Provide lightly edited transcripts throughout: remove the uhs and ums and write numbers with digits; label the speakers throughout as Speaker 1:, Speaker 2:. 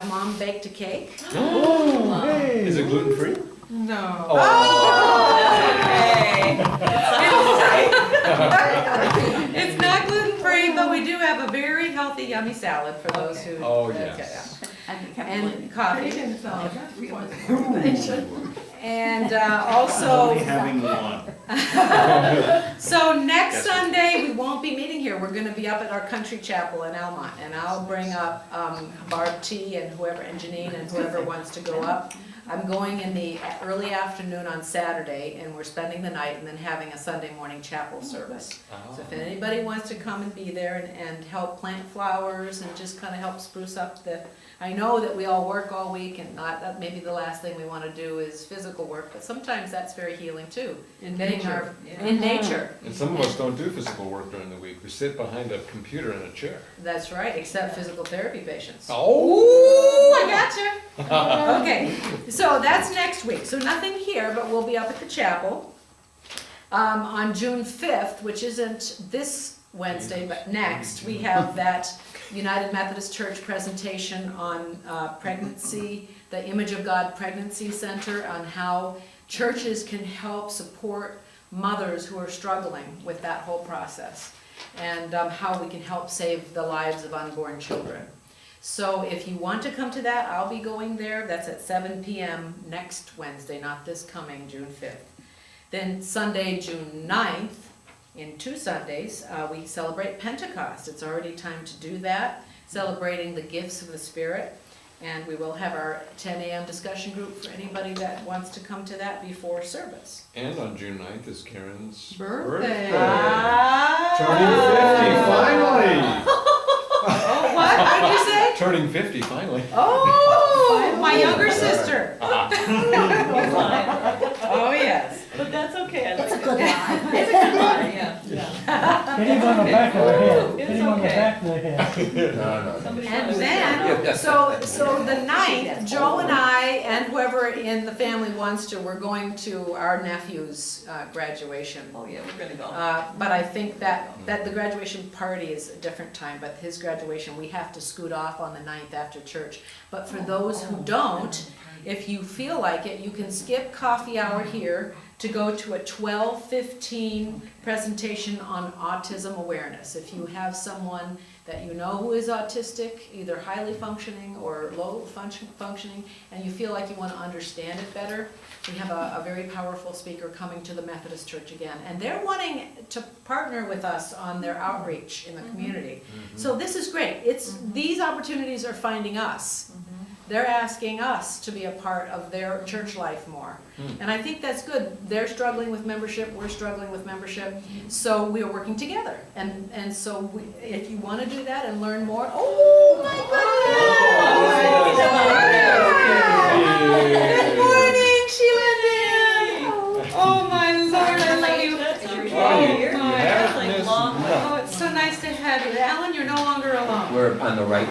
Speaker 1: Mom baked a cake.
Speaker 2: Oh, hey.
Speaker 3: Is it gluten-free?
Speaker 1: No.
Speaker 3: Oh.
Speaker 4: Okay.
Speaker 1: It's not gluten-free, but we do have a very healthy, yummy salad for those who.
Speaker 3: Oh, yes.
Speaker 1: And coffee.
Speaker 2: Ooh.
Speaker 1: And also.
Speaker 5: Only having one.
Speaker 1: So next Sunday, we won't be meeting here. We're gonna be up at our country chapel in Almont. And I'll bring up Barb T and whoever, and Janine and whoever wants to go up. I'm going in the early afternoon on Saturday, and we're spending the night and then having a Sunday morning chapel service. So if anybody wants to come and be there and help plant flowers and just kind of help spruce up I know that we all work all week, and not that maybe the last thing we want to do is physical work, but sometimes that's very healing too. In nature. In nature.
Speaker 3: And some of us don't do physical work during the week. We sit behind a computer in a chair.
Speaker 1: That's right, except physical therapy patients.
Speaker 3: Oh!
Speaker 1: Ooh, I gotcha. Okay, so that's next week. So nothing here, but we'll be up at the chapel on June 5th, which isn't this Wednesday, but next. We have that United Methodist Church presentation on pregnancy, the Image of God Pregnancy Center, on how churches can help support mothers who are struggling with that whole process, and how we can help save the lives of unborn children. So if you want to come to that, I'll be going there. That's at 7 p.m. next Wednesday, not this coming June 5th. Then Sunday, June 9th, in 2 Sundays, we celebrate Pentecost. It's already time to do that, celebrating the gifts of the Spirit. And we will have our 10 a.m. discussion group for anybody that wants to come to that before service.
Speaker 3: And on June 9th is Karen's
Speaker 1: Birthday.
Speaker 3: Turning 50, finally!
Speaker 1: Oh, what? What did you say?
Speaker 3: Turning 50, finally.
Speaker 1: Oh, my younger sister. Oh, yes.
Speaker 4: But that's okay. I like
Speaker 6: It's a
Speaker 4: it.
Speaker 6: good lie.
Speaker 4: It's a good lie, yeah.
Speaker 2: Hit him on the back of the head.
Speaker 4: It's
Speaker 2: Hit him on the
Speaker 4: okay.
Speaker 2: back of the head.
Speaker 3: No.
Speaker 4: Somebody
Speaker 1: And
Speaker 4: else.
Speaker 1: then, so the 9th, Joe and I, and whoever in the family wants to, we're going to our nephew's graduation.
Speaker 4: Oh, yeah, we're gonna go.
Speaker 1: But I think that the graduation party is a different time, but his graduation, we have to scoot off on the 9th after church. But for those who don't, if you feel like it, you can skip coffee hour here to go to a 12:15 presentation on autism awareness. If you have someone that you know who is autistic, either highly functioning or low functioning, and you feel like you want to understand it better, we have a very powerful speaker coming to the Methodist Church again. And they're wanting to partner with us on their outreach in the community. So this is great. These opportunities are finding us. They're asking us to be a part of their church life more. And I think that's good. They're struggling with membership, we're struggling with membership, so we are working together. And so if you want to do that and learn more, oh my goodness! Good morning, Sheila and Dan. Oh my Lord, I love you. Oh, it's so nice to have you. Alan, you're no longer alone.
Speaker 7: We're on the right.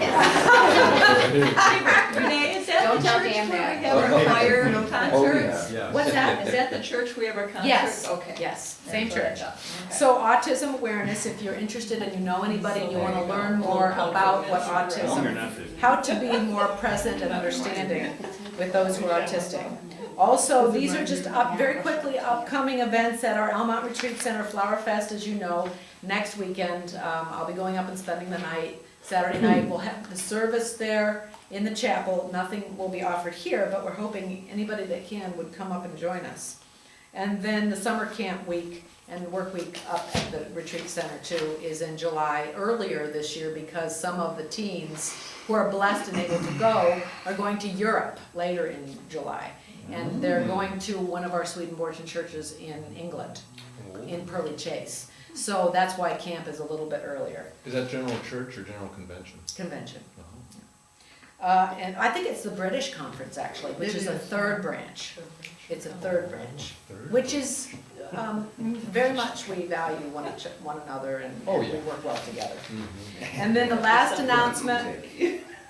Speaker 4: Renee, is that
Speaker 6: Don't
Speaker 4: the
Speaker 6: tell
Speaker 4: church
Speaker 6: Dan
Speaker 4: where we
Speaker 6: that.
Speaker 4: have our choir concerts?
Speaker 3: Yeah.
Speaker 1: What's that?
Speaker 4: Is that the church we have our concerts?
Speaker 1: Yes,
Speaker 4: Okay.
Speaker 1: yes, same
Speaker 4: That's what I
Speaker 1: church.
Speaker 4: thought. Okay.
Speaker 1: So autism awareness, if you're interested and you know anybody and you want to learn more about what autism, how to be more present and understanding with those who are autistic. Also, these are just very quickly upcoming events at our Almont Retreat Center Flower Fest, as you know, next weekend. I'll be going up and spending the night. Saturday night, we'll have the service there in the chapel. Nothing will be offered here, but we're hoping anybody that can would come up and join us. And then the summer camp week and work week up at the retreat center too is in July, earlier this year, because some of the teens who are blessed and able to go are going to Europe later in July. And they're going to one of our Swedenborgian churches in England, in Pearly Chase. So that's why camp is a little bit earlier.
Speaker 3: Is that general church or general convention?
Speaker 1: Convention.
Speaker 3: Oh.
Speaker 1: And I think it's the British conference actually, which is a third branch. It's a third branch, which is very much we value one another and we work well together. And then the last announcement,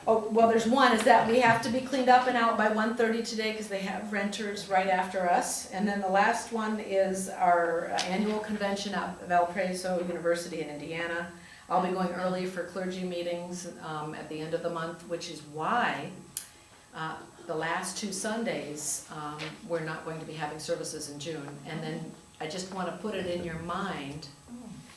Speaker 1: there's one, is that we have to be cleaned up and out by 1:30 today because they have renters right after us. And then the last one is our annual convention at Valparaiso University in Indiana. I'll be going early for clergy meetings at the end of the month, which is why The last 2 Sundays, we're not going to be having services in June. And then I just want to put it in your mind,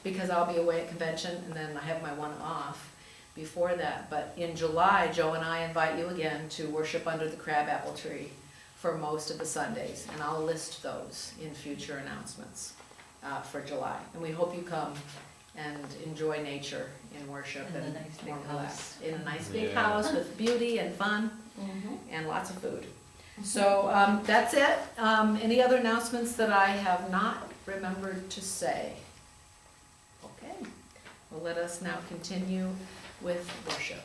Speaker 1: because I'll be away at convention, and then I have my one off before that. But in July, Joe and I invite you again to worship under the crabapple tree for most of the Sundays. And I'll list those in future announcements for July. And we hope you come and enjoy nature in worship
Speaker 4: In a
Speaker 1: and
Speaker 4: nice big
Speaker 1: more
Speaker 4: house.
Speaker 1: relaxed. In a nice big
Speaker 3: Yeah.
Speaker 1: house with beauty and fun
Speaker 4: Mhm.
Speaker 1: and lots of food. So that's it. Any other announcements that I have not remembered to say? Okay, well, let us now continue with worship.